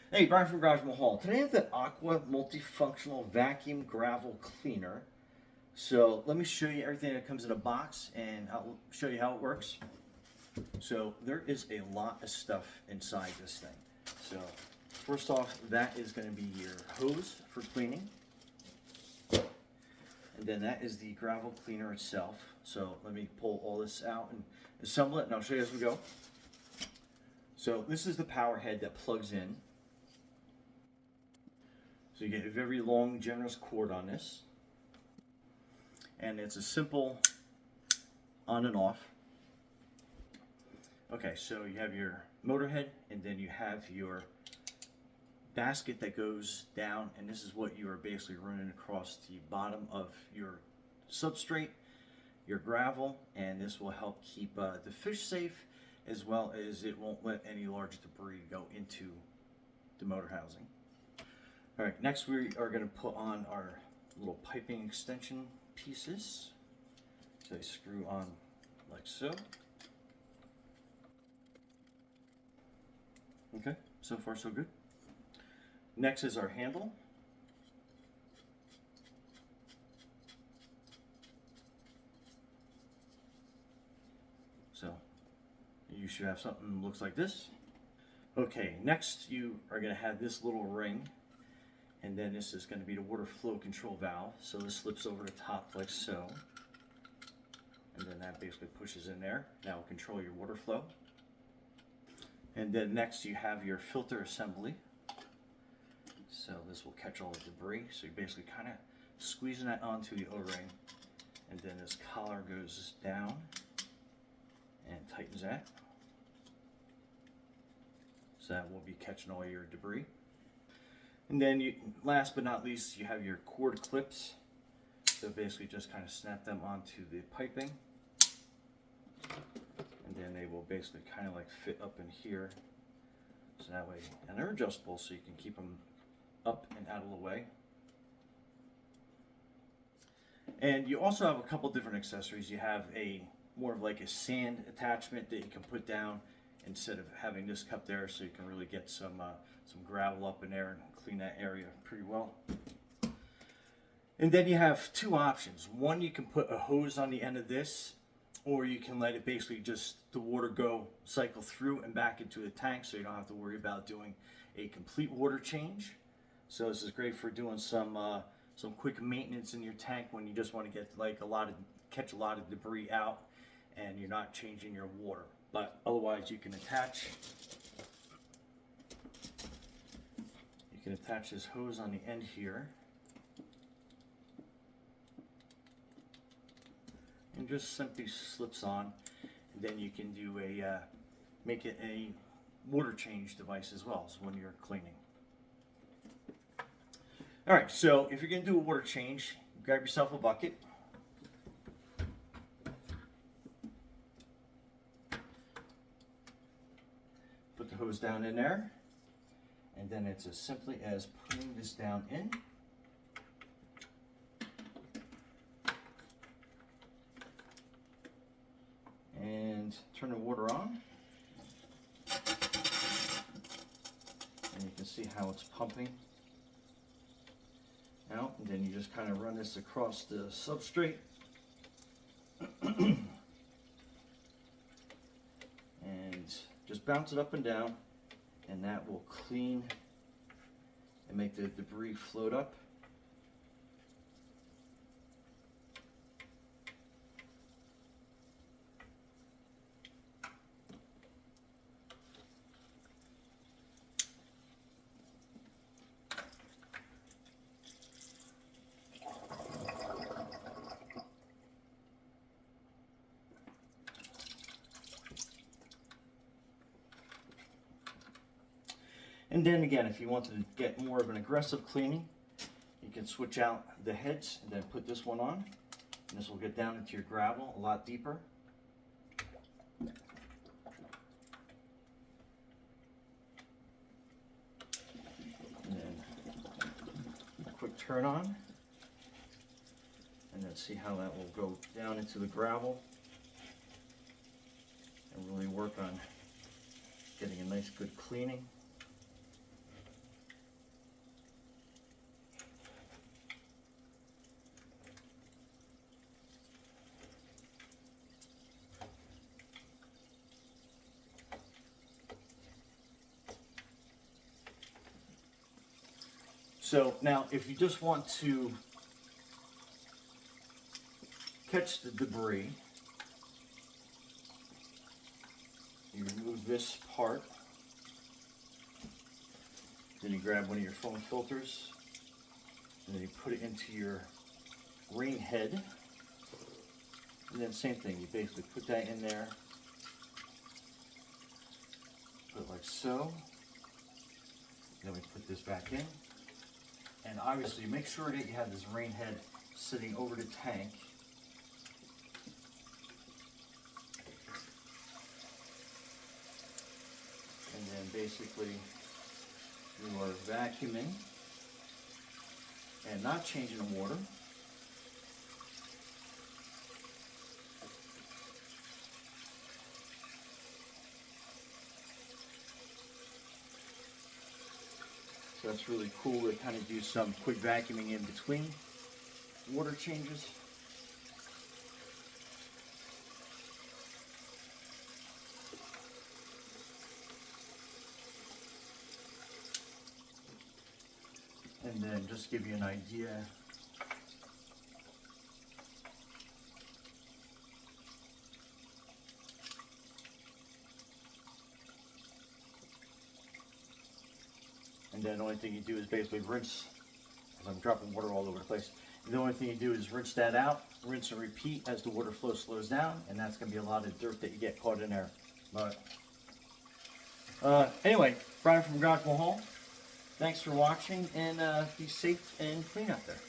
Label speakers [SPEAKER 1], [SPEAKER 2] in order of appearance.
[SPEAKER 1] Hey, Brian from Garage Mahal. Today I have the AQUA Multifunctional Vacuum Gravel Cleaner. So let me show you everything that comes in a box and I'll show you how it works. So there is a lot of stuff inside this thing. So first off, that is going to be your hose for cleaning. And then that is the gravel cleaner itself. So let me pull all this out and assemble it and I'll show you as we go. So this is the power head that plugs in. So you get a very long, generous cord on this. And it's a simple on and off. Okay, so you have your motor head, and then you have your basket that goes down, and this is what you are basically running across the bottom of your substrate, your gravel, and this will help keep the fish safe, as well as it won't let any large debris go into the motor housing. All right, next we are going to put on our little piping extension pieces. So they screw on like so. Okay, so far so good. Next is our handle. So you should have something that looks like this. Okay, next you are going to have this little ring. And then this is going to be the water flow control valve. So this slips over the top like so. And then that basically pushes in there. That will control your water flow. And then next you have your filter assembly. So this will catch all the debris. So you're basically kind of squeezing that onto the O-ring. And then this collar goes down and tightens that. So that will be catching all your debris. And then you, last but not least, you have your cord clips. So basically just kind of snap them onto the piping. And then they will basically kind of like fit up in here. So that way, and they're adjustable so you can keep them up and out of the way. And you also have a couple different accessories. You have a more of like a sand attachment that you can put down instead of having this cup there, so you can really get some gravel up in there and clean that area pretty well. And then you have two options. One, you can put a hose on the end of this, or you can let it basically just the water go cycle through and back into the tank, so you don't have to worry about doing a complete water change. So this is great for doing some quick maintenance in your tank when you just want to get like catch a lot of debris out and you're not changing your water. But otherwise you can attach this hose on the end here and just simply slips on, and then you can do make it a water change device as well, so when you're cleaning. All right, so if you're going to do a water change, grab yourself a bucket. Put the hose down in there, and then it's as simply as putting this down in. And turn the water on. And you can see how it's pumping out. And then you just kind of run this across the substrate. And just bounce it up and down, and that will clean and make the debris float up. And then again, if you wanted to get more of an aggressive cleaning, you can switch out the heads and then put this one on. And this will get down into your gravel a lot deeper. And then a quick turn on. And then see how that will go down into the gravel and really work on getting a nice good cleaning. So now if you just want to catch the debris, you remove this part, then you grab one of your foam filters, and then you put it into your rain head, and then same thing, you basically put that in there, put it like so, then we put this back in, and obviously make sure that you have this rain head sitting over the tank. And then basically you are vacuuming and not changing the water. So that's really cool to kind of do some quick vacuuming in between water changes. And then just give you an idea. And then the only thing you do is basically rinse, because I'm dropping water all over the place. And the only thing you do is rinse that out, rinse and repeat as the water flow slows down, and that's going to be a lot of dirt that you get caught in there. But anyway, Brian from Aquarium Hall. Thanks for watching, and be safe and clean out there.